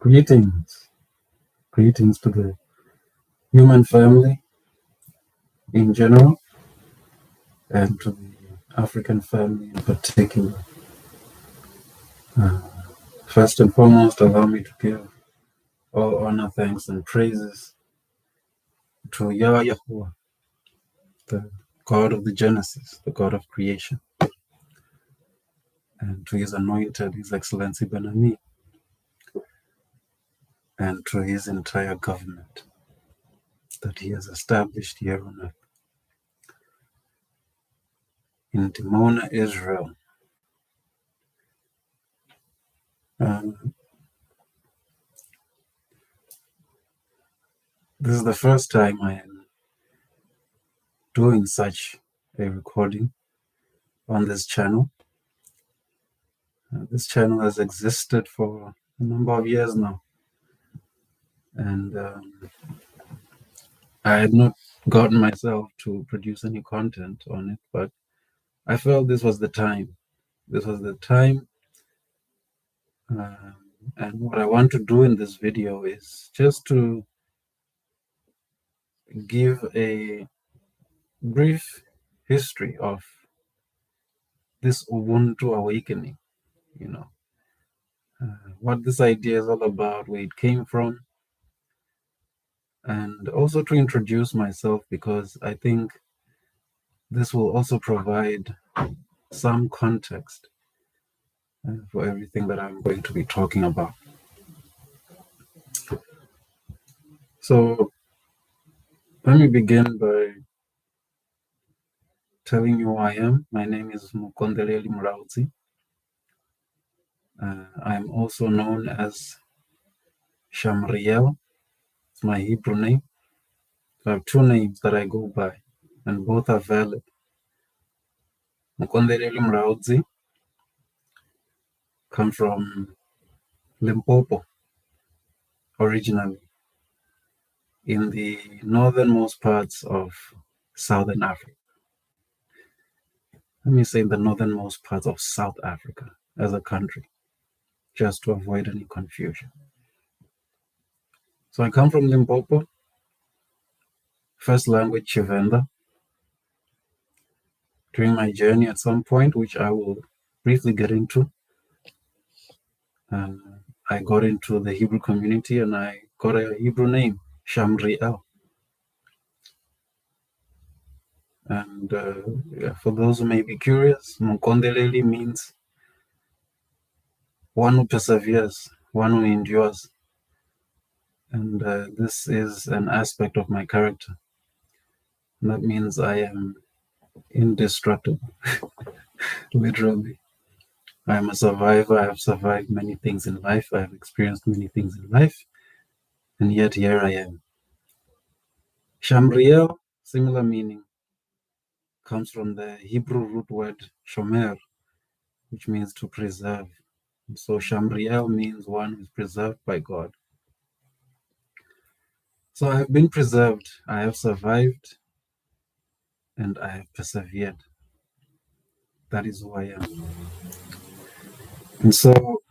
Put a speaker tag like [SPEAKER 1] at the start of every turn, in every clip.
[SPEAKER 1] Greetings. Greetings to the human family in general and to the African family in particular. First and foremost, allow me to give all honor, thanks, and praises to Yahweh, the God of the Genesis, the God of creation, and to His anointed, His Excellency Benami, and to His entire government that He has established here on earth. In Dimona, Israel, this is the first time I am doing such a recording on this channel. This channel has existed for a number of years now, and I had not gotten myself to produce any content on it, but I felt this was the time. This was the time, and what I want to do in this video is just to give a brief history of this Ubuntu Awakening, what this idea is all about, where it came from, and also to introduce myself, because I think this will also provide some context for everything that I'm going to be talking about. So let me begin by telling you who I am. My name is Mukondeleli Mulaudzi. I'm also known as Shamriel. It's my Hebrew name. I have two names that I go by, and both are valid. Mukondeleli Mulaudzi come from Limpopo originally, in the northernmost parts of Southern Africa. Let me say the northernmost parts of South Africa as a country, just to avoid any confusion. So I come from Limpopo, first language Tshivenda. During my journey at some point, which I will briefly get into, I got into the Hebrew community and I got a Hebrew name, Shamriel. And for those who may be curious, Mukondeleli means one who perseveres, one who endures. And this is an aspect of my character. And that means I am indestructible, literally. I am a survivor. I have survived many things in life. I have experienced many things in life. And yet here I am. Shamriel, similar meaning, comes from the Hebrew root word shomer, which means to preserve. So Shamriel means one who is preserved by God. So I have been preserved, I have survived, and I have persevered. That is who I am. And so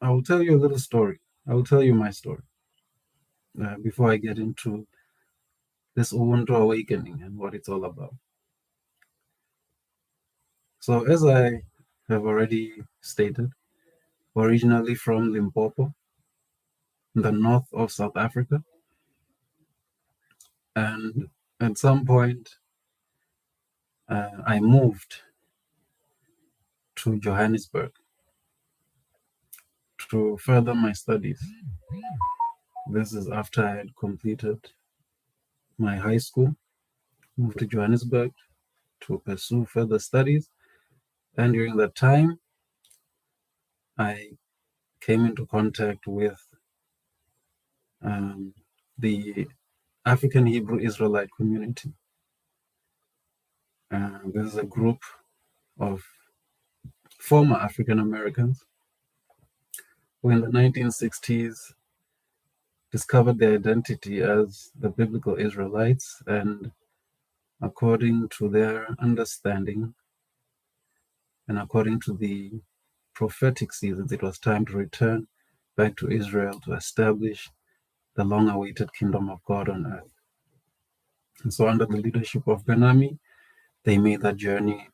[SPEAKER 1] I will tell you a little story. I will tell you my story before I get into this Ubuntu Awakening and what it's all about. So as I have already stated, originally from Limpopo, in the north of South Africa, and at some point I moved to Johannesburg to further my studies. This is after I had completed my high school, moved to Johannesburg to pursue further studies. And during that time, I came into contact with the African Hebrew Israelite community. This is a group of former African Americans who in the 1960s discovered their identity as the biblical Israelites, and according to their understanding and according to the prophetic seasons, it was time to return back to Israel to establish the long-awaited kingdom of God on earth. And so under the leadership of Benami, they made that journey.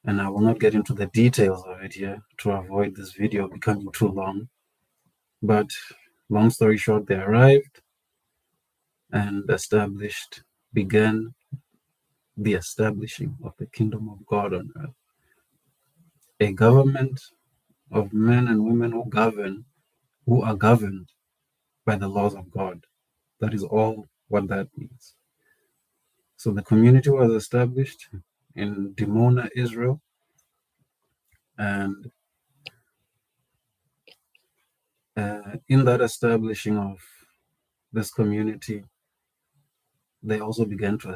[SPEAKER 1] And I will not get into the details of it here to avoid this video becoming too long. But long story short, they arrived and began the establishing of the kingdom of God on earth. A government of men and women who are governed by the laws of God. That is all what that means. So the community was established in Dimona, Israel, and in that establishing of this community, they also began to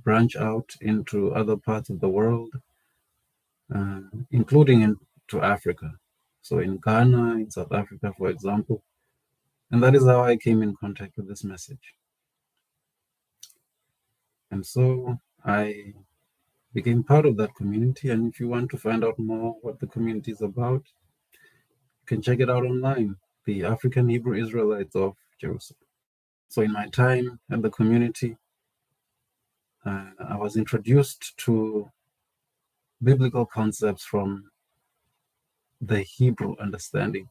[SPEAKER 1] branch out into other parts of the world, including into Africa. So in Ghana, in South Africa, for example. And that is how I came in contact with this message. And so I became part of that community. And if you want to find out more what the community is about, you can check it out online, the African Hebrew Israelites of Jerusalem. So in my time at the community, I was introduced to biblical concepts from the Hebrew understanding,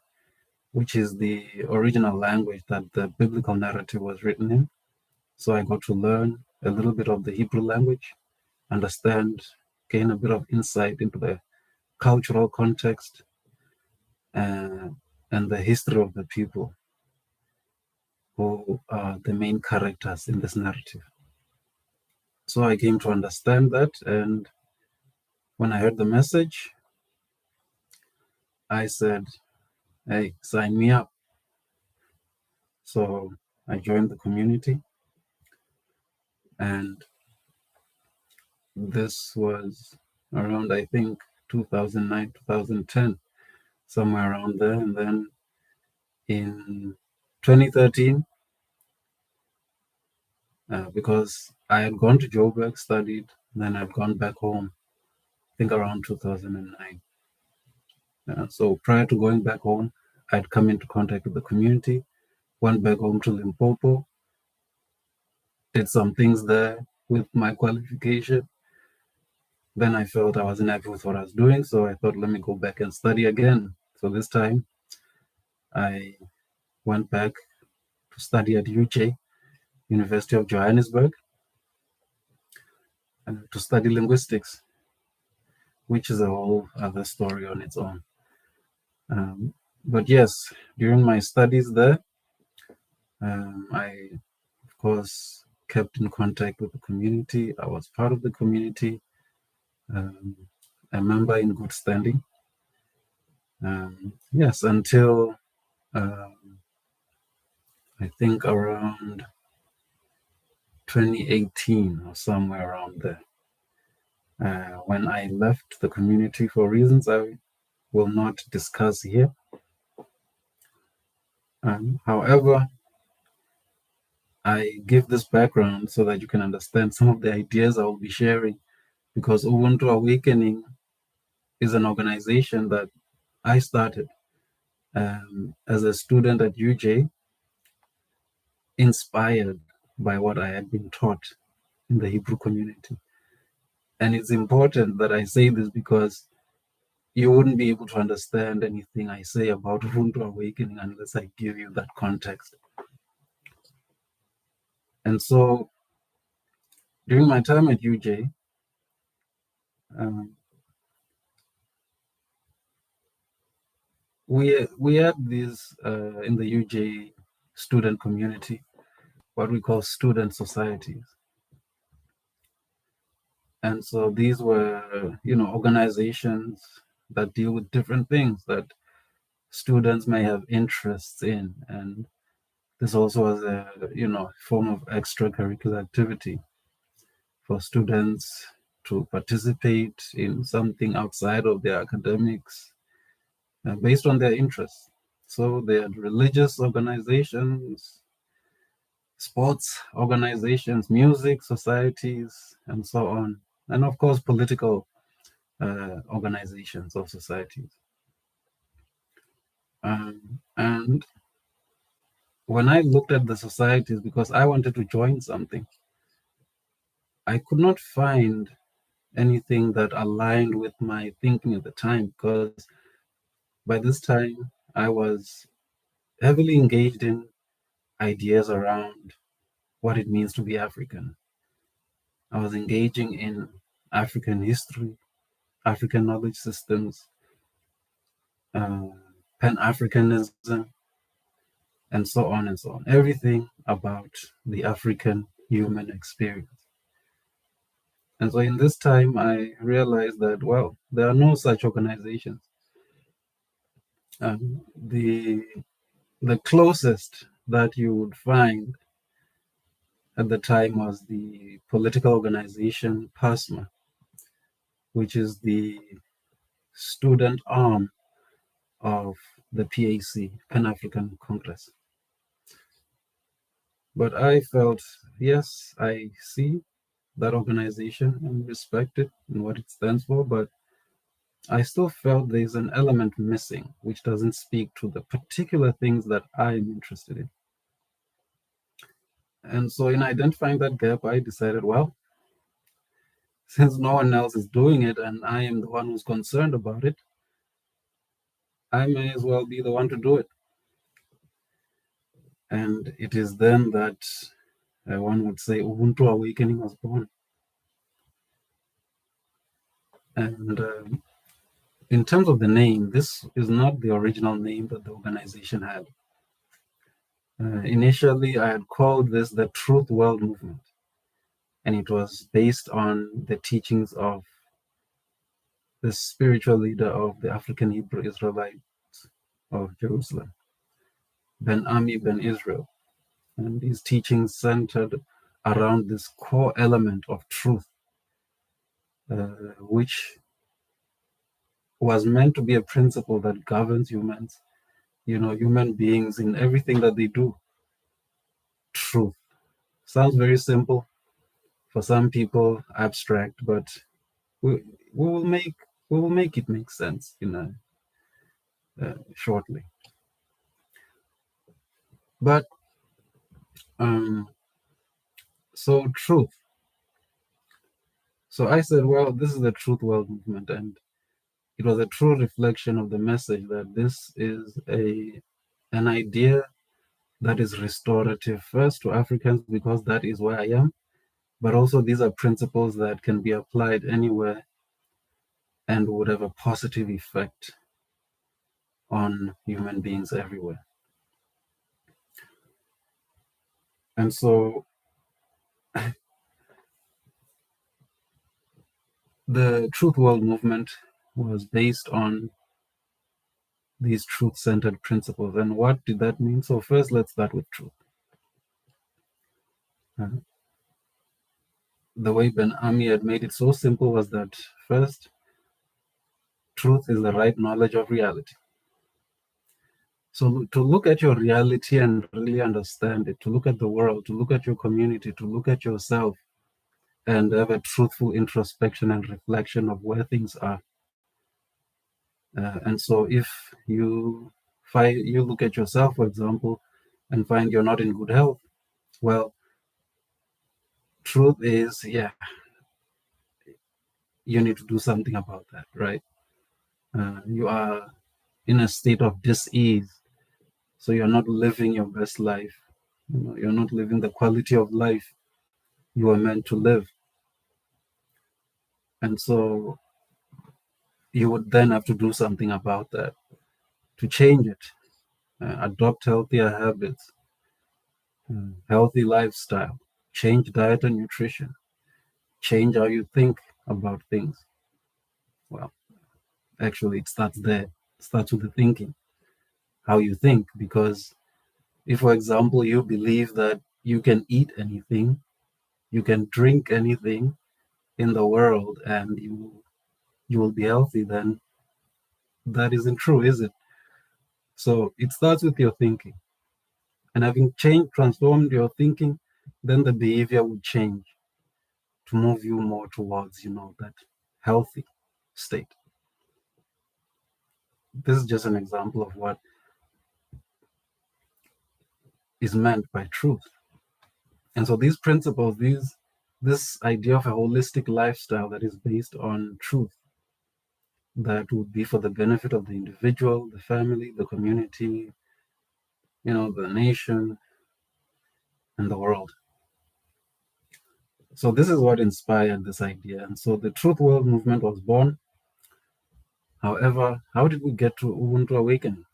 [SPEAKER 1] which is the original language that the biblical narrative was written in. So I got to learn a little bit of the Hebrew language, gain a bit of insight into the cultural context and the history of the people who are the main characters in this narrative. So I came to understand that, and when I heard the message, I said, hey, sign me up. So I joined the community, and this was around, I think, 2009, 2010, somewhere around there. And then in 2013, because I had gone to Joburg, studied, then I'd gone back home, I think around 2009. So prior to going back home, I'd come into contact with the community, went back home to Limpopo, did some things there with my qualification. Then I felt I wasn't happy with what I was doing, so I thought, let me go back and study again. So this time, I went back to study at UJ, University of Johannesburg, to study linguistics, which is a whole other story on its own. But yes, during my studies there, I, of course, kept in contact with the community. I was part of the community, a member in good standing. Yes, until I think around 2018 or somewhere around there, when I left the community for reasons I will not discuss here. However, I give this background so that you can understand some of the ideas I will be sharing, because Ubuntu Awakening is an organization that I started as a student at UJ, inspired by what I had been taught in the Hebrew community. And it's important that I say this because you wouldn't be able to understand anything I say about Ubuntu Awakening unless I give you that context. And so during my time at UJ, we had these in the UJ student community, what we call student societies. And so these were, organizations that deal with different things that students may have interests in. And this also was a, form of extracurricular activity for students to participate in something outside of their academics based on their interests. So they had religious organizations, sports organizations, music societies, and so on. And of course, political organizations or societies. And when I looked at the societies, because I wanted to join something, I could not find anything that aligned with my thinking at the time, because by this time I was heavily engaged in ideas around what it means to be African. I was engaging in African history, African knowledge systems, uh, Pan-Africanism, and so on and so on. Everything about the African human experience. And so in this time, I realized that, well, there are no such organizations. The closest that you would find at the time was the political organization PASMA, which is the student arm of the PAC, Pan-African Congress. But I felt, yes, I see that organization and respect it and what it stands for, but I still felt there's an element missing which doesn't speak to the particular things that I'm interested in. And so in identifying that gap, I decided, well, since no one else is doing it and I am the one who's concerned about it, I may as well be the one to do it. And it is then that one would say Ubuntu Awakening was born. And in terms of the name, this is not the original name that the organization had. Initially, I had called this the Truth World Movement, and it was based on the teachings of the spiritual leader of the African Hebrew Israelites of Jerusalem, Ben Ami Ben Israel. And these teachings centered around this core element of truth, which was meant to be a principle that governs humans, human beings in everything that they do. Truth. Sounds very simple. For some people, abstract, but we will make it make sense shortly. But so truth. So I said, well, this is the Truth World Movement, and it was a true reflection of the message that this is an idea that is restorative first to Africans, because that is where I am, but also these are principles that can be applied anywhere and would have a positive effect on human beings everywhere. And so the Truth World Movement was based on these truth-centered principles. And what did that mean? So first, let's start with truth. The way Ben Ami had made it so simple was that first, truth is the right knowledge of reality. So to look at your reality and really understand it, to look at the world, to look at your community, to look at yourself, and have a truthful introspection and reflection of where things are. And so if you look at yourself, for example, and find you're not in good health, well, truth is, yeah, you need to do something about that, right? You are in a state of dis-ease, so you're not living your best life. You're not living the quality of life you were meant to live. And so you would then have to do something about that, to change it, adopt healthier habits, healthy lifestyle, change diet and nutrition, change how you think about things. Well, actually, it starts there. It starts with the thinking, how you think. Because if, for example, you believe that you can eat anything, you can drink anything in the world, and you will be healthy, then that isn't true, is it? So it starts with your thinking. And having transformed your thinking, then the behavior will change to move you more towards, that healthy. state. This is just an example of what is meant by truth. And so these principles, this idea of a holistic lifestyle that is based on truth, that would be for the benefit of the individual, the family, the community, the nation, and the world. So this is what inspired this idea. And so the Truth World movement was born. However, how did we get to Ubuntu Awakening?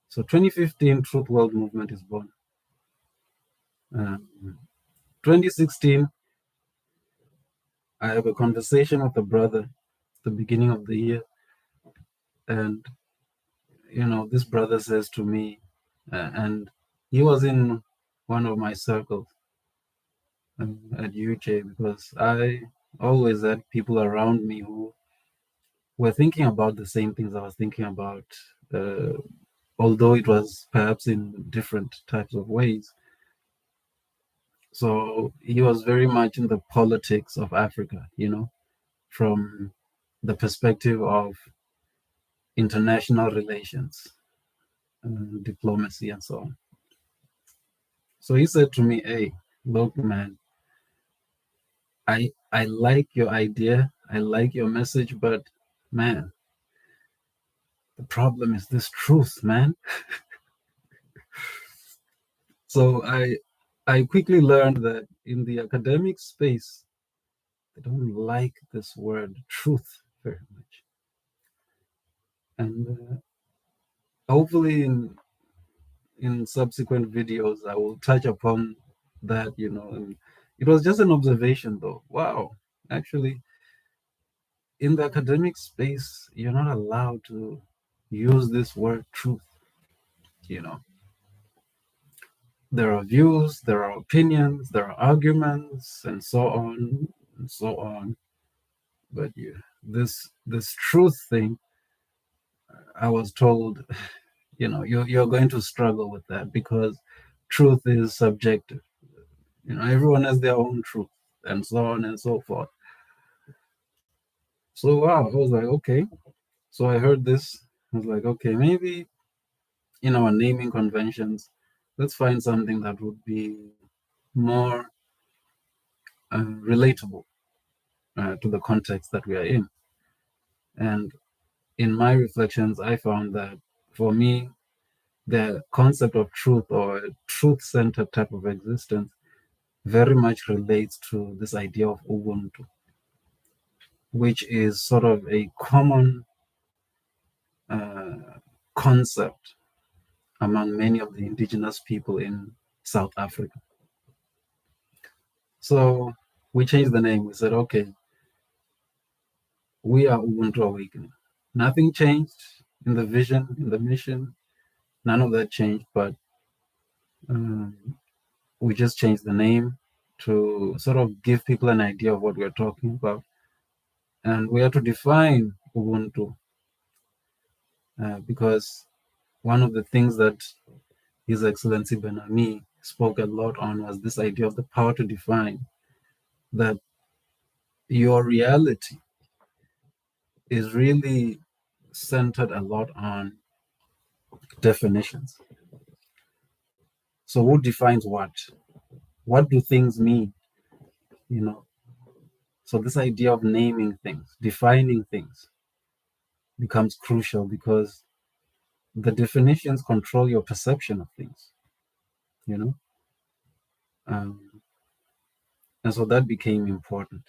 [SPEAKER 1] So 2015 Truth World movement is born. 2016, I have a conversation with a brother at the beginning of the year. And, this brother says to me, and he was in one of my circles at UJ, because I always had people around me who were thinking about the same things I was thinking about, although it was perhaps in different types of ways. So he was very much in the politics of Africa, from the perspective of international relations, diplomacy, and so on. So he said to me, "Hey, look, man, I like your idea, I like your message, but man, the problem is this truth, man." So I quickly learned that in the academic space, they don't like this word truth very much. And hopefully in subsequent videos, I will touch upon that, and it was just an observation though. Wow, actually, in the academic space, you're not allowed to use this word truth, There are views, there are opinions, there are arguments, and so on and so on. But this truth thing, I was told, you're going to struggle with that, because truth is subjective. Everyone has their own truth, and so on and so forth. So wow, I was like, okay. So I heard this. I was like, okay, maybe in our naming conventions, let's find something that would be more relatable to the context that we are in. And in my reflections, I found that for me, the concept of truth, or a truth-centered type of existence, very much relates to this idea of Ubuntu, which is sort of a common concept among many of the indigenous people in South Africa. So we changed the name. We said, okay, we are Ubuntu Awakening. Nothing changed in the vision, in the mission. None of that changed, but we just changed the name to sort of give people an idea of what we're talking about. And we had to define Ubuntu because one of the things that His Excellency Ben-Ami spoke a lot on was this idea of the power to define, that your reality is really centered a lot on definitions. So who defines what? What do things mean? So this idea of naming things, defining things, becomes crucial, because the definitions control your perception of things, and so that became important.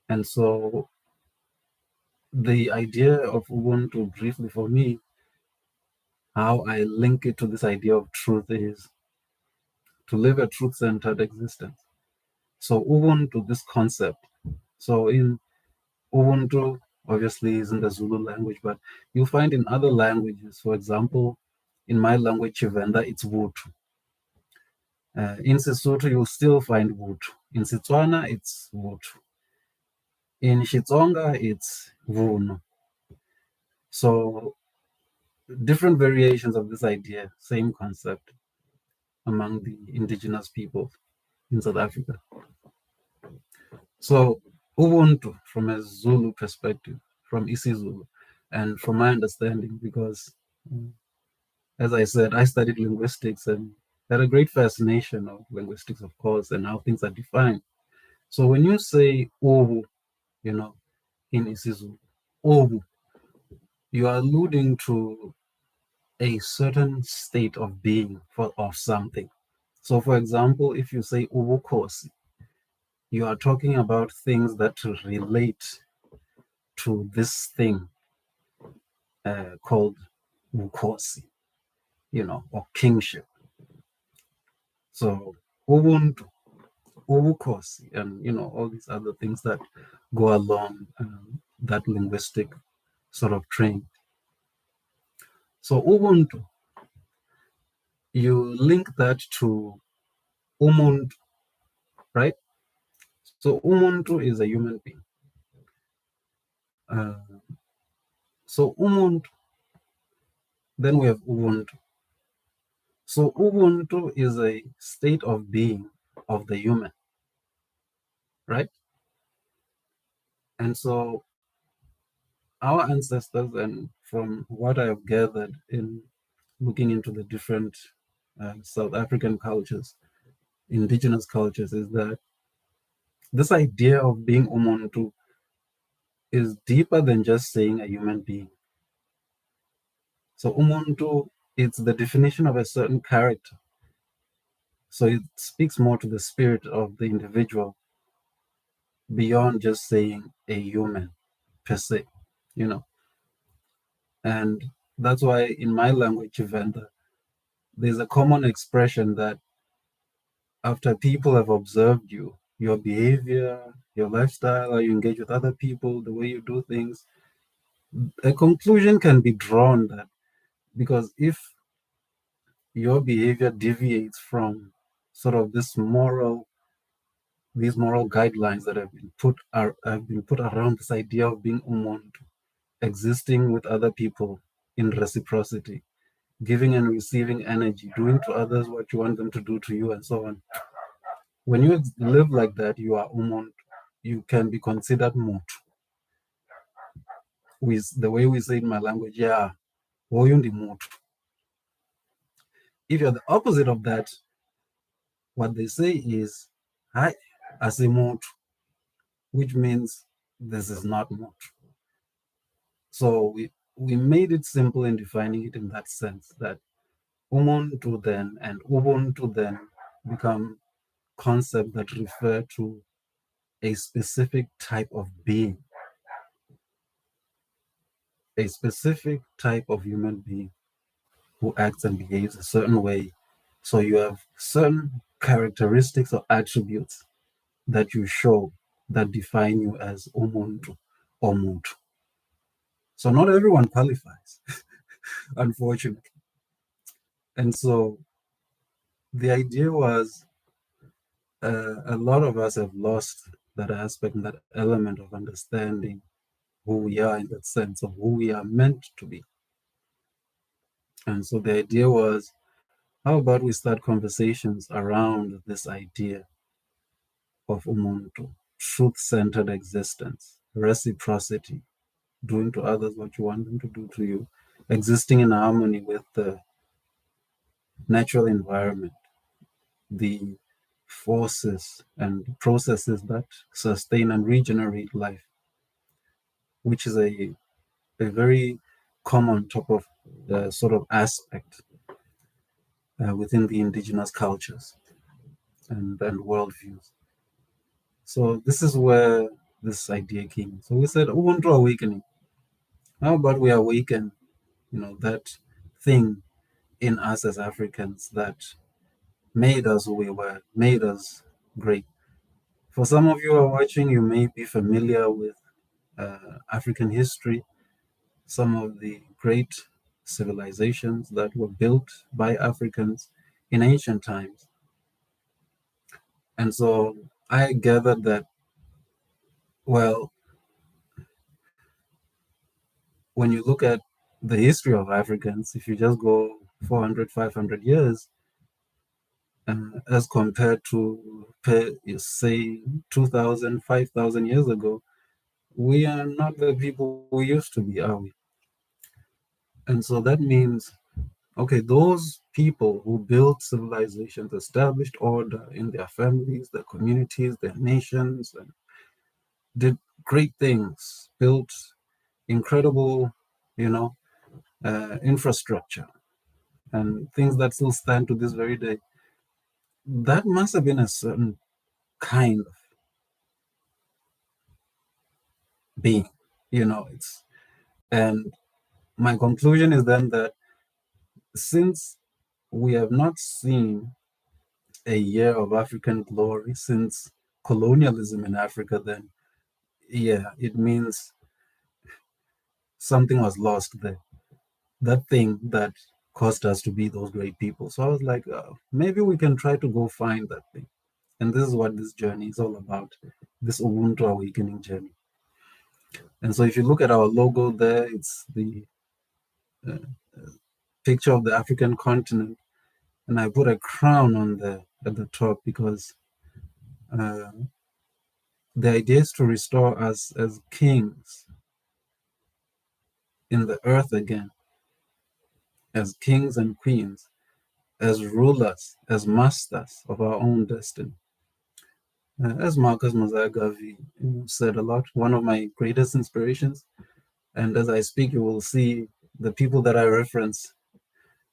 [SPEAKER 1] And so the idea of Ubuntu, briefly for me, how I link it to this idea of truth, is to live a truth-centered existence. So Ubuntu, this concept, so in Ubuntu, obviously is in the Zulu language, but you'll find in other languages, for example, in my language, Chivenda, it's Vutu. In Sesotho, you'll still find Vutu. In Setswana, it's Vutu. In Xitsonga, it's Vuno. So different variations of this idea, same concept among the indigenous people in South Africa. So Ubuntu from a Zulu perspective, from isiZulu, and from my understanding, because as I said, I studied linguistics and had a great fascination of linguistics, of course, and how things are defined. So when you say Ubu, you know, in isiZulu, Ubu, you are alluding to a certain state of being of something. So, for example, if you say Ubukosi, you are talking about things that relate to this thing called Bukosi, or kingship. So, Ubuntu, Ubukosi, and all these other things that go along that linguistic sort of train. So, Ubuntu, you link that to Umuntu, right? So, Umuntu is a human being. Uh, so, Umuntu, then we have Ubuntu. So, Ubuntu is a state of being of the human, right? And so, our ancestors, and from what I have gathered in looking into the different South African cultures, indigenous cultures, is that this idea of being Umuntu is deeper than just saying a human being. So Umuntu, it's the definition of a certain character. So it speaks more to the spirit of the individual beyond just saying a human per se, you know. And that's why in my language, Venda, there's a common expression that after people have observed you, your behavior, your lifestyle, how you engage with other people, the way you do things, a conclusion can be drawn that because if your behavior deviates from sort of these moral guidelines that have been put around this idea of being umuntu, existing with other people in reciprocity, giving and receiving energy, doing to others what you want them to do to you, and so on. When you live like that, you are umuntu. You can be considered mutu. With the way we say in my language, yeah, woyundi mutu. If you're the opposite of that, what they say is, hi, ase mutu, which means this is not mutu. So we made it simple in defining it in that sense that umuntu then and ubuntu then become concepts that refer to a specific type of being, a specific type of human being who acts and behaves a certain way. So you have certain characteristics or attributes that you show that define you as umuntu or mutu. So not everyone qualifies, unfortunately. And so the idea was a lot of us have lost that aspect and that element of understanding who we are in that sense of who we are meant to be. And so the idea was, how about we start conversations around this idea of umuntu, truth-centered existence, reciprocity, doing to others what you want them to do to you, existing in harmony with the natural environment, the forces and processes that sustain and regenerate life, which is a very common type of sort of aspect within the indigenous cultures and worldviews. So this is where this idea came. So we said, Ubuntu Awakening. How about we awaken, that thing in us as Africans that made us who we were, made us great. For some of you who are watching, you may be familiar with African history, some of the great civilizations that were built by Africans in ancient times. And so I gathered that, well, when you look at the history of Africans, if you just go 400, 500 years, as compared to, say, 2,000, 5,000 years ago. We are not the people we used to be, are we? And so that means, okay, those people who built civilizations, established order in their families, their communities, their nations, and did great things, built incredible, you know, infrastructure and things that still stand to this very day. That must have been a certain kind of being, it's, and my conclusion is then that since we have not seen a year of African glory since colonialism in Africa, then yeah, it means something was lost there. That thing that caused us to be those great people. So I was like, maybe we can try to go find that thing. And this is what this journey is all about, this Ubuntu Awakening journey. And so if you look at our logo there, it's the uh, picture of the African continent. And I put a crown on there at the top because uh, the idea is to restore us as kings in the earth again, as kings and queens, as rulers, as masters of our own destiny. As Marcus Mazagavi said a lot, one of my greatest inspirations. And as I speak, you will see the people that I reference,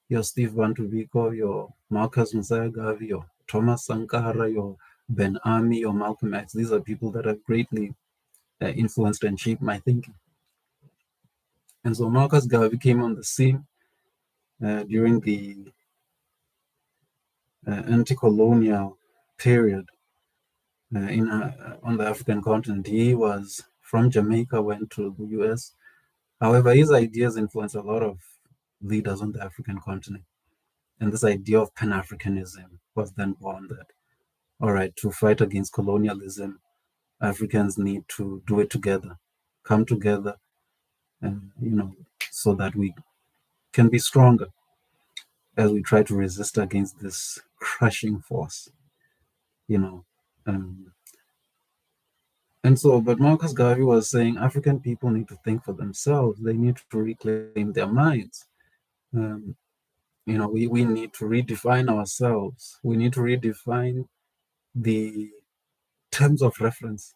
[SPEAKER 1] your Steve Bantubiko, your Marcus Mazagavi, your Thomas Sankara, your Ben Ami, your Malcolm X. These are people that have greatly influenced and shaped my thinking. And so Marcus Garvey came on the scene during the anti-colonial period on the African continent. He was from Jamaica, went to the US. However, his ideas influenced a lot of leaders on the African continent. And this idea of Pan-Africanism was then born that, all right, to fight against colonialism, Africans need to do it together, come together, and, so that we can be stronger as we try to resist against this crushing force, you know. Um, and so, but Marcus Garvey was saying African people need to think for themselves. They need to reclaim their minds. Um, we need to redefine ourselves. We need to redefine the terms of reference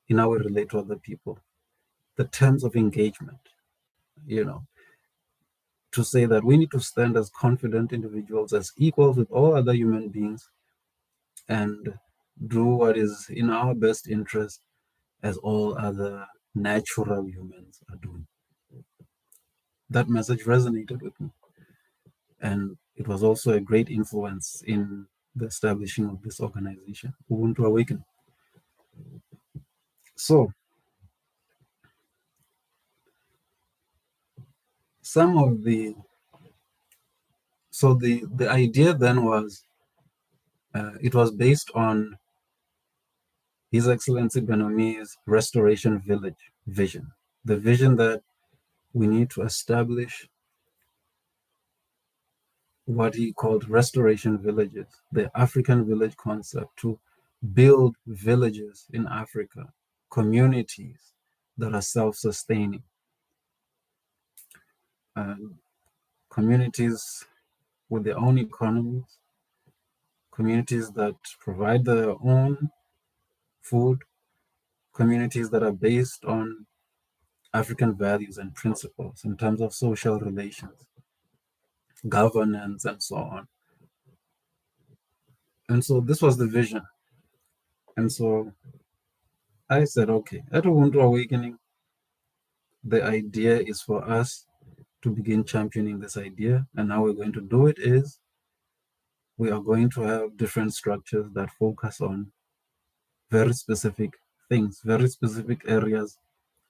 [SPEAKER 1] in how we relate to other people, the terms of engagement, you know, to say that we need to stand as confident individuals, as equals with all other human beings, and do what is in our best interest as all other natural humans are doing. That message resonated with me. And it was also a great influence in the establishing of this organization, Ubuntu Awakening. So, some of the so the idea then was it was based on His Excellency Benomi's Restoration Village vision, the vision that we need to establish what he called restoration villages, the African village concept, to build villages in Africa, communities that are self-sustaining, communities with their own economies, communities that provide their own food, communities that are based on African values and principles in terms of social relations, governance, and so on. And so this was the vision. And so I said, okay, at Ubuntu Awakening, the idea is for us to begin championing this idea. And how we're going to do it is we are going to have different structures that focus on very specific things, very specific areas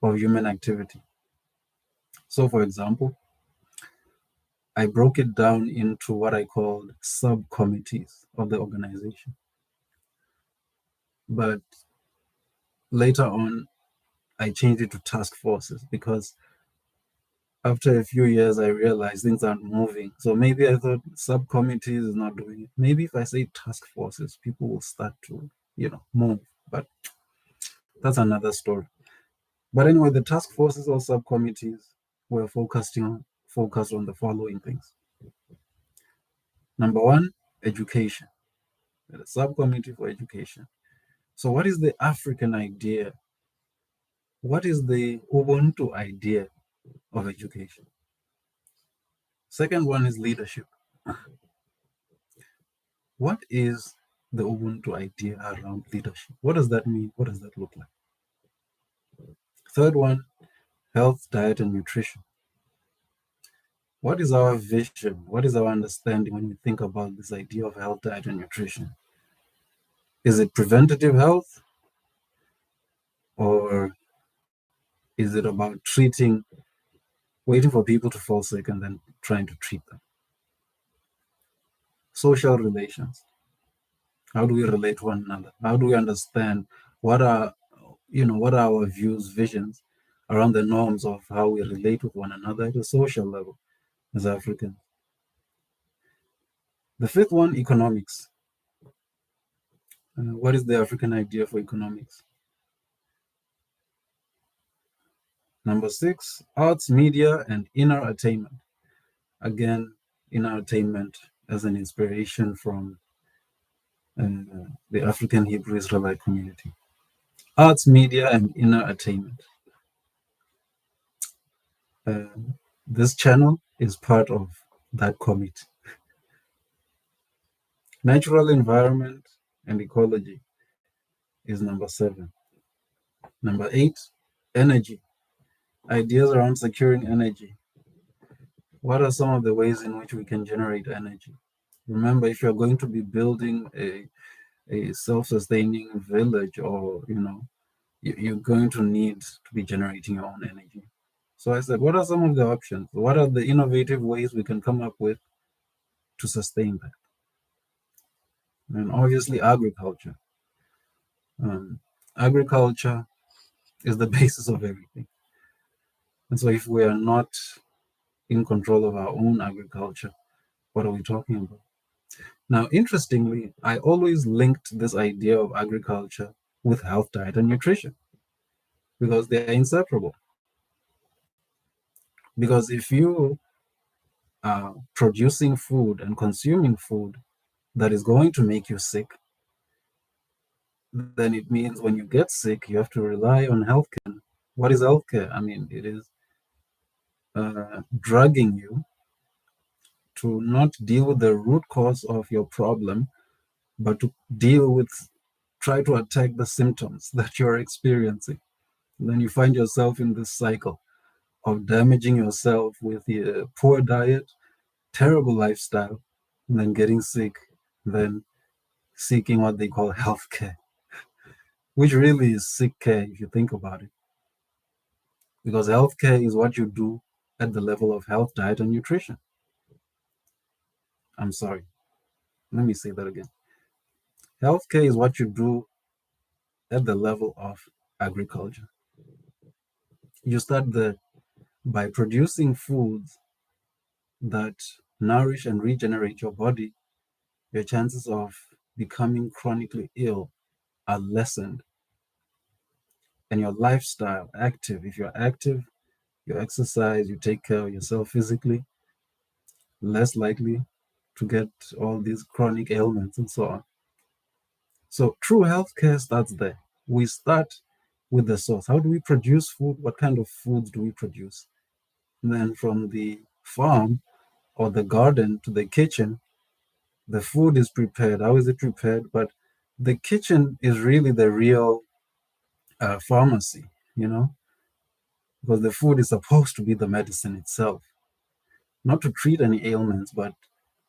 [SPEAKER 1] of human activity. So, for example, I broke it down into what I called subcommittees of the organization. But later on, I changed it to task forces because after a few years, I realized things aren't moving. So maybe I thought subcommittees is not doing it. Maybe if I say task forces, people will start to, move. But that's another story. But anyway, the task forces or subcommittees were focused on the following things. Number one, education. The subcommittee for education. So what is the African idea? What is the Ubuntu idea of education? Second one is leadership. What is the Ubuntu idea around leadership? What does that mean? What does that look like? Third one, health, diet, and nutrition. What is our vision? What is our understanding when we think about this idea of health, diet, and nutrition? Is it preventative health? Or is it about waiting for people to fall sick and then trying to treat them? Social relations. How do we relate to one another? How do we understand what are our views, visions around the norms of how we relate with one another at a social level as Africans? The fifth one, economics. What is the African idea for economics? Number six, arts, media, and inner attainment. Again, inner attainment as an inspiration from the African Hebrew Israelite community. Arts, media, and inner attainment. This channel is part of that committee. Natural environment and ecology is number seven. Number eight, energy. Ideas around securing energy. What are some of the ways in which we can generate energy? Remember, if you're going to be building a self-sustaining village, or you're going to need to be generating your own energy. So I said, what are some of the options? What are the innovative ways we can come up with to sustain that? And obviously agriculture. Agriculture is the basis of everything. And so if we are not in control of our own agriculture, what are we talking about? Now, interestingly, I always linked this idea of agriculture with health, diet, and nutrition because they're inseparable. Because if you are producing food and consuming food that is going to make you sick, then it means when you get sick, you have to rely on healthcare. What is healthcare? I mean, it is drugging you to not deal with the root cause of your problem, but to try to attack the symptoms that you're experiencing. And then you find yourself in this cycle of damaging yourself with a poor diet, terrible lifestyle, and then getting sick, then seeking what they call healthcare, which really is sick care if you think about it. Because healthcare is what you do at the level of health, diet, and nutrition. I'm sorry. Let me say that again. Healthcare is what you do at the level of agriculture. You start by producing foods that nourish and regenerate your body. Your chances of becoming chronically ill are lessened. And your lifestyle, active, if you're active, you exercise, you take care of yourself physically, less likely to get all these chronic ailments and so on. So true healthcare starts there. We start with the source. How do we produce food? What kind of foods do we produce? And then from the farm or the garden to the kitchen, the food is prepared. How is it prepared? But the kitchen is really the real pharmacy, because the food is supposed to be the medicine itself, not to treat any ailments, but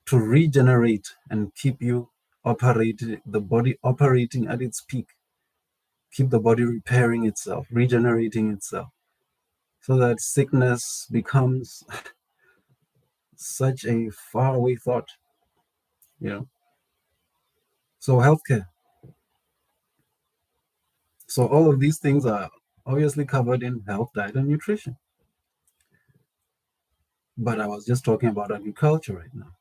[SPEAKER 1] to regenerate and keep the body operating at its peak, keep the body repairing itself, regenerating itself, so that sickness becomes such a faraway thought, So healthcare. So all of these things are obviously covered in health, diet, and nutrition. But I was just talking about agriculture right now.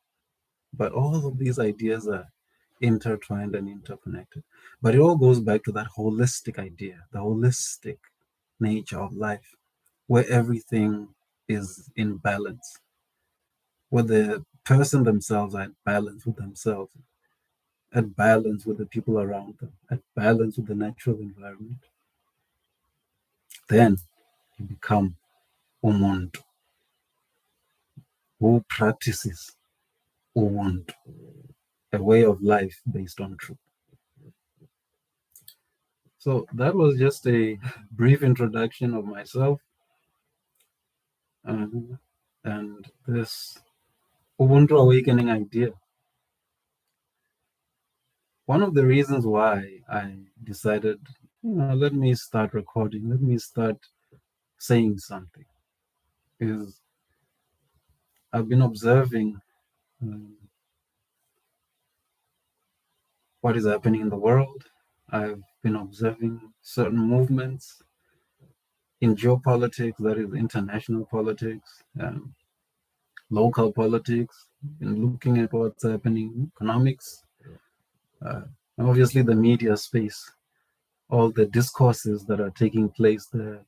[SPEAKER 1] But all of these ideas are intertwined and interconnected. But it all goes back to that holistic idea, the holistic nature of life, where everything is in balance, where the person themselves are at balance with themselves, at balance with the people around them, at balance with the natural environment. Then you become umuntu, who practices ubuntu, a way of life based on truth. So that was just a brief introduction of myself and this Ubuntu Awakening idea. One of the reasons why I decided, let me start recording, let me start saying something, is I've been observing what is happening in the world. I've been observing certain movements in geopolitics, that is international politics, local politics, and looking at what's happening in economics, obviously the media space, all the discourses that are taking place there,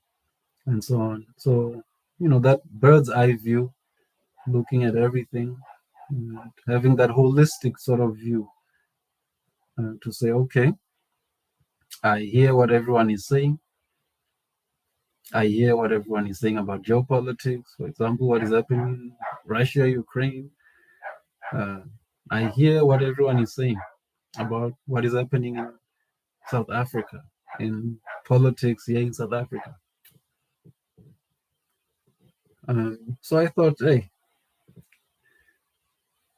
[SPEAKER 1] and so on. So, that bird's eye view, looking at everything, and having that holistic sort of view to say, okay, I hear what everyone is saying. I hear what everyone is saying about geopolitics, for example, what is happening in Russia, Ukraine. I hear what everyone is saying about what is happening in South Africa, in politics here in South Africa. So I thought, hey,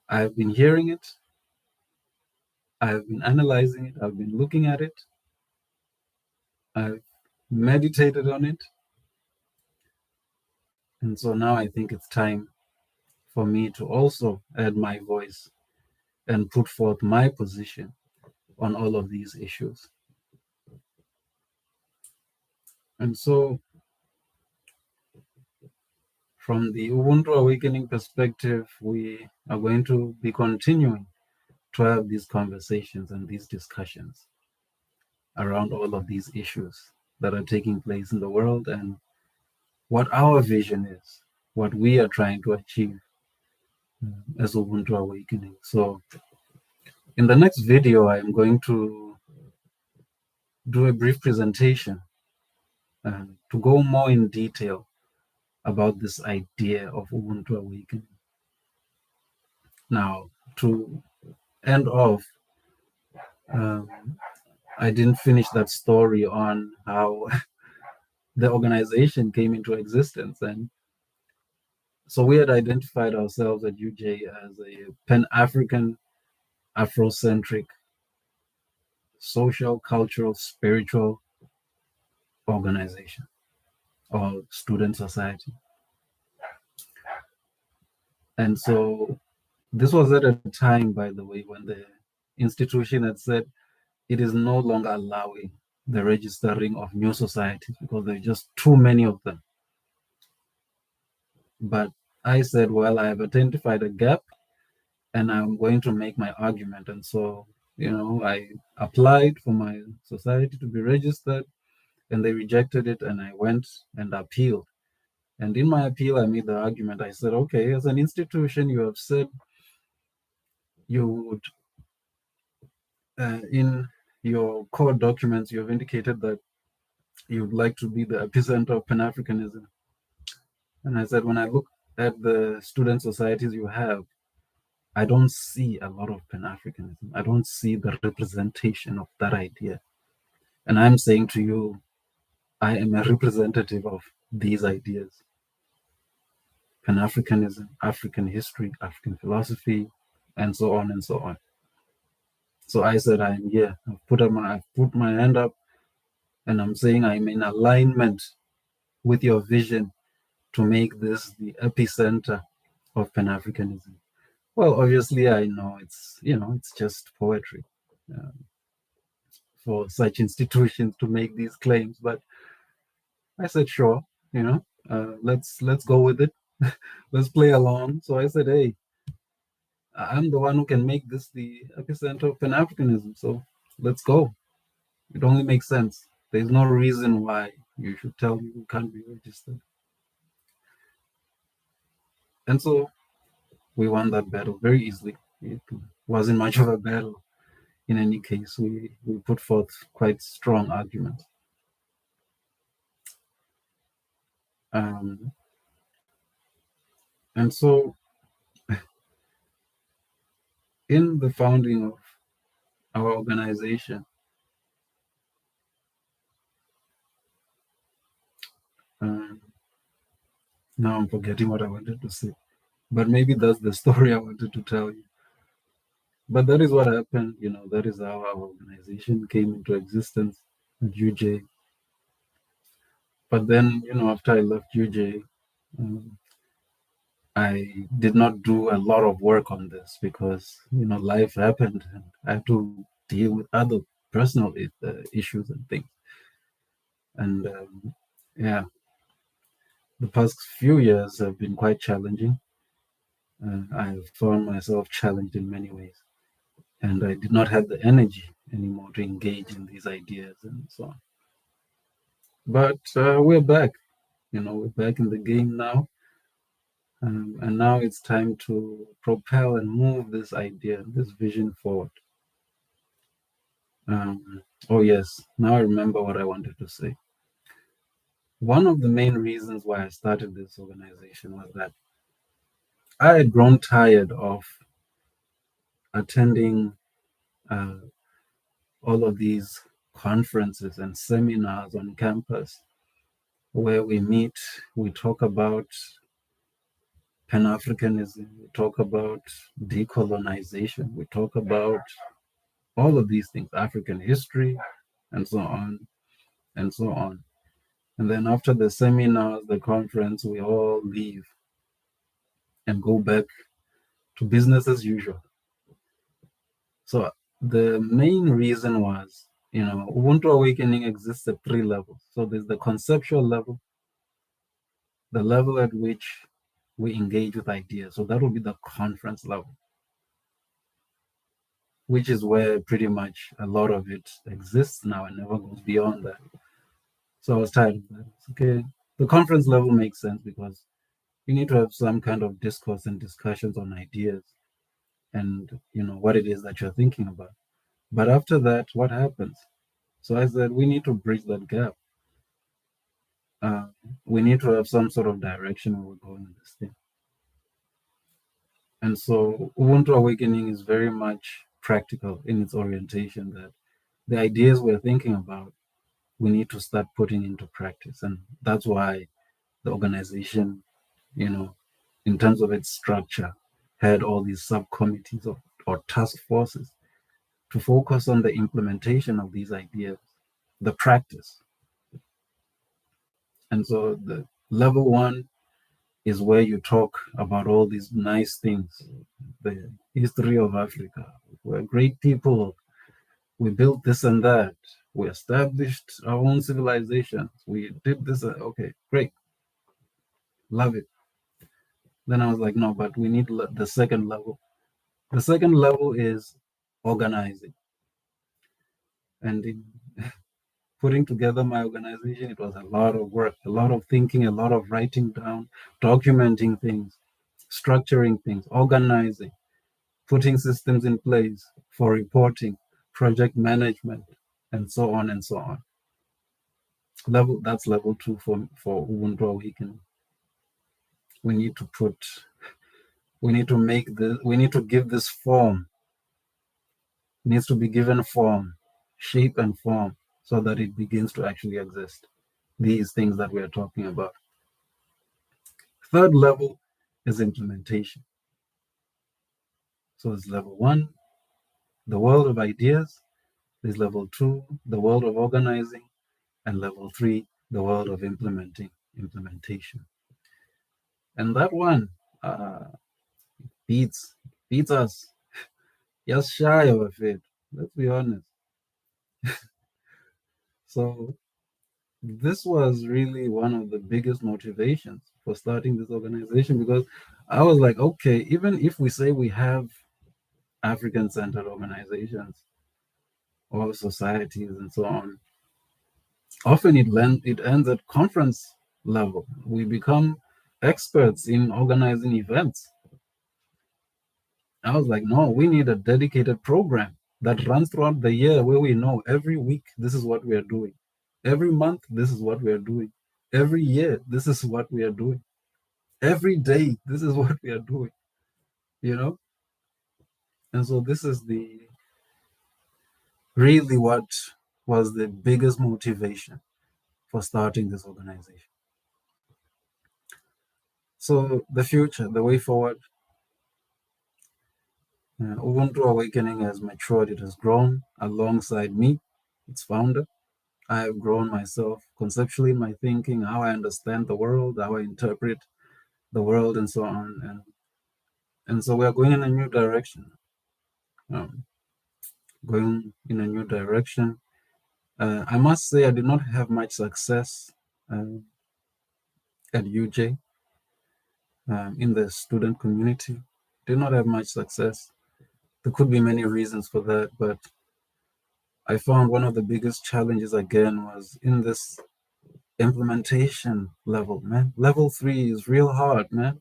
[SPEAKER 1] I've been hearing it, I've been analyzing it, I've been looking at it, I've meditated on it. And so now I think it's time for me to also add my voice and put forth my position on all of these issues. And so, from the Ubuntu Awakening perspective, we are going to be continuing to have these conversations and these discussions around all of these issues that are taking place in the world and what our vision is, what we are trying to achieve as Ubuntu Awakening. So in the next video, I am going to do a brief presentation to go more in detail about this idea of Ubuntu Awakening. Now, to end off, I didn't finish that story on how the organization came into existence. And so we had identified ourselves at UJ as a Pan-African, Afrocentric, social, cultural, spiritual organization or student society. And so this was at a time, by the way, when the institution had said it is no longer allowing the registering of new societies because there are just too many of them. But I said, well, I have identified a gap and I'm going to make my argument. And so, I applied for my society to be registered and they rejected it, and I went and appealed. And in my appeal, I made the argument. I said, okay, as an institution, you have said you would, in your core documents, you have indicated that you would like to be the epicenter of Pan-Africanism. And I said, when I look at the student societies you have, I don't see a lot of Pan-Africanism. I don't see the representation of that idea. And I'm saying to you, I am a representative of these ideas. Pan-Africanism, African history, African philosophy, and so on and so on. So I said, I am here. I've put my hand up and I'm saying I'm in alignment with your vision to make this the epicenter of Pan-Africanism. Well, obviously, I know it's just poetry for such institutions to make these claims. But I said, sure, let's go with it. let's play along. So I said, hey, I'm the one who can make this the epicenter of Pan-Africanism. So let's go. It only makes sense. There's no reason why you should tell me who can't be registered. And so we won that battle very easily. It wasn't much of a battle. In any case, we put forth quite strong arguments. Um, and so in the founding of our organization, um, now I'm forgetting what I wanted to say, but maybe that's the story I wanted to tell you. But that is what happened, that is how our organization came into existence at UJ. But then, after I left UJ, I did not do a lot of work on this because, life happened and I had to deal with other personal issues and things. And yeah, the past few years have been quite challenging. I have found myself challenged in many ways. And I did not have the energy anymore to engage in these ideas and so on. But we're back. We're back in the game now. And now it's time to propel and move this idea, this vision forward. Oh, yes. Now I remember what I wanted to say. One of the main reasons why I started this organization was that I had grown tired of attending all of these conferences and seminars on campus where we meet, we talk about Pan-Africanism, we talk about decolonization, we talk about all of these things, African history, and so on, and so on. And then after the seminars, the conference, we all leave and go back to business as usual. So the main reason was, Ubuntu Awakening exists at 3 levels. So there's the conceptual level, the level at which we engage with ideas. So that will be the conference level, which is where pretty much a lot of it exists now and never goes beyond that. So I was tired of that. Okay, the conference level makes sense because you need to have some kind of discourse and discussions on ideas and what it is that you're thinking about. But after that, what happens? So I said we need to bridge that gap. We need to have some sort of direction where we're going in this thing. And so Ubuntu Awakening is very much practical in its orientation, that the ideas we're thinking about, we need to start putting into practice. And that's why the organization, in terms of its structure, had all these subcommittees or task forces to focus on the implementation of these ideas, the practice. And so the level 1 is where you talk about all these nice things, the history of Africa. We're great people. We built this and that. We established our own civilizations. We did this. Okay, great. Love it. Then I was like, no, but we need the second level. The second level is organizing. And in putting together my organization, it was a lot of work, a lot of thinking, a lot of writing down, documenting things, structuring things, organizing, putting systems in place for reporting, project management, and so on and so on. That's level 2 for Ubuntu Awakening. We need to give this form. It needs to be given form, shape and form, so that it begins to actually exist. These things that we are talking about. Third level is implementation. So it's level 1, the world of ideas. There's level 2, the world of organizing, and level 3, the world of implementation. And that one beats us. Just shy of it. Let's be honest. So this was really one of the biggest motivations for starting this organization, because I was like, okay, even if we say we have African-centered organizations or societies and so on, often it ends at conference level. We become experts in organizing events. I was like, no, we need a dedicated program that runs throughout the year, where we know every week this is what we are doing. Every month, this is what we are doing. Every year, this is what we are doing. Every day, this is what we are doing, you know? And so this is the really what was the biggest motivation for starting this organization. So the future, the way forward, Ubuntu Awakening has matured, it has grown alongside me, its founder. I have grown myself conceptually in my thinking, how I understand the world, how I interpret the world, and so on. And so we are going in a new direction. Going in a new direction. I must say I did not have much success at UJ in the student community. Did not have much success. There could be many reasons for that, but I found one of the biggest challenges again was in this implementation level, man. Level 3 is real hard, man.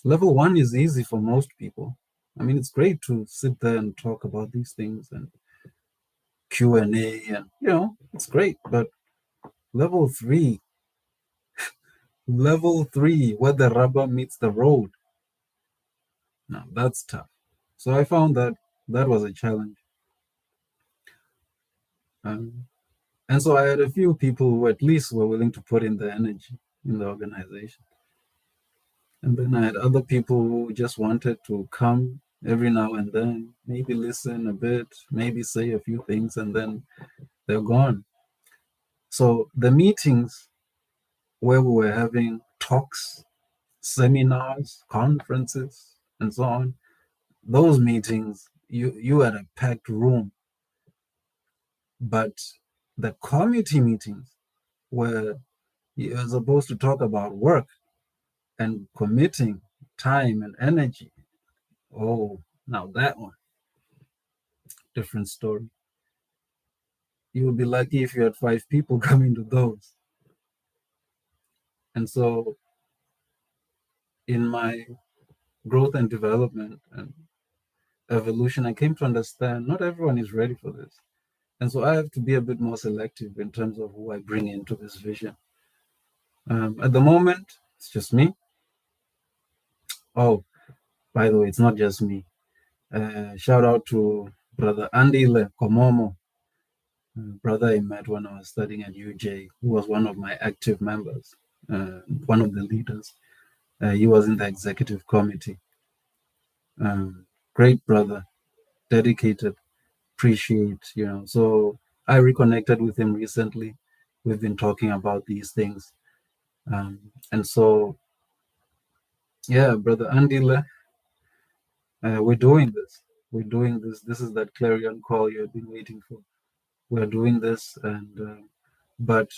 [SPEAKER 1] Level 1 is easy for most people. I mean, it's great to sit there and talk about these things and Q&A, and it's great. But level 3, where the rubber meets the road, now that's tough. So I found that was a challenge. And so I had a few people who at least were willing to put in the energy in the organization. And then I had other people who just wanted to come every now and then, maybe listen a bit, maybe say a few things, and then they're gone. So the meetings where we were having talks, seminars, conferences, and so on, those meetings, you had a packed room. But the committee meetings, where you're supposed to talk about work and committing time and energy, oh, now that one, different story. You would be lucky if you had 5 people coming to those. And so in my growth and development and evolution, I came to understand not everyone is ready for this. And so I have to be a bit more selective in terms of who I bring into this vision. At the moment, it's just me. Oh, by the way, it's not just me. Shout out to Brother Andile Komomo, brother I met when I was studying at UJ, who was one of my active members, one of the leaders. He was in the executive committee. Great brother, dedicated, appreciate, So I reconnected with him recently. We've been talking about these things. And so, yeah, Brother Andile, we're doing this. We're doing this. This is that clarion call you have been waiting for. We're doing this. But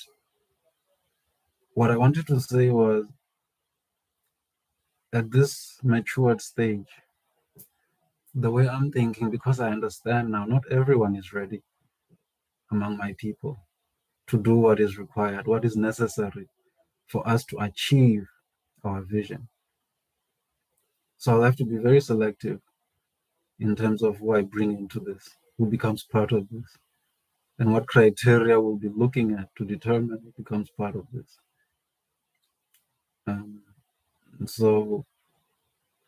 [SPEAKER 1] what I wanted to say was, at this matured stage, the way I'm thinking, because I understand now, not everyone is ready among my people to do what is required, what is necessary for us to achieve our vision. So I'll have to be very selective in terms of who I bring into this, who becomes part of this, and what criteria we'll be looking at to determine who becomes part of this. So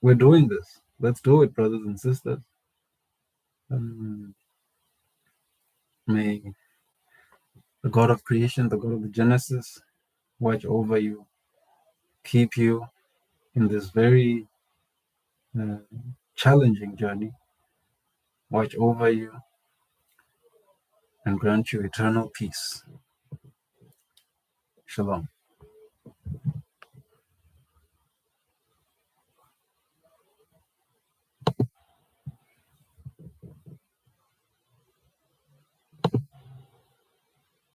[SPEAKER 1] we're doing this. Let's do it, brothers and sisters. May the God of creation, the God of the Genesis, watch over you, keep you in this very challenging journey, watch over you, and grant you eternal peace. Shalom.